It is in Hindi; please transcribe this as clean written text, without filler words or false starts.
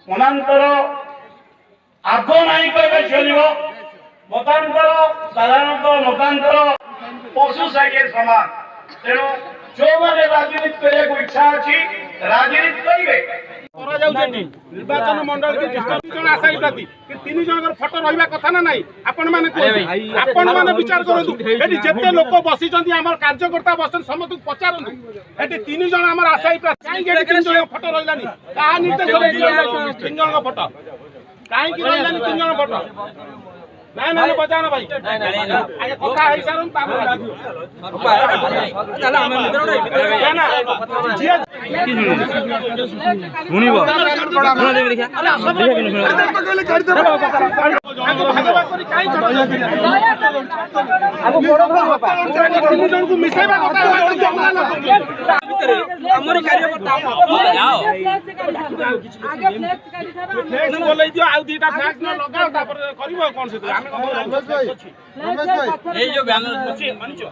मनांतर आग नहीं कहले चलो मतांतर साधारणतः लोकांतर पशु सागे समान तेणु जो मैंने राजनीति करने इच्छा अच्छी राजनीति करेंगे निर्वाचन मंडल के आशायी प्रार्थी तीन जन फटो रहा कथा ना नहीं आपण मैंने विचार करूँ जिते लोक बसी कार्यकर्ता बस समस्त पचारती तीन जन आम आशायी प्रार्थी कहीं तीन जन फटो रहा निर्देश तीन जन फटो कहीं तीन जन फटो नहीं ना बजा ना भाई कथा है सर कौन से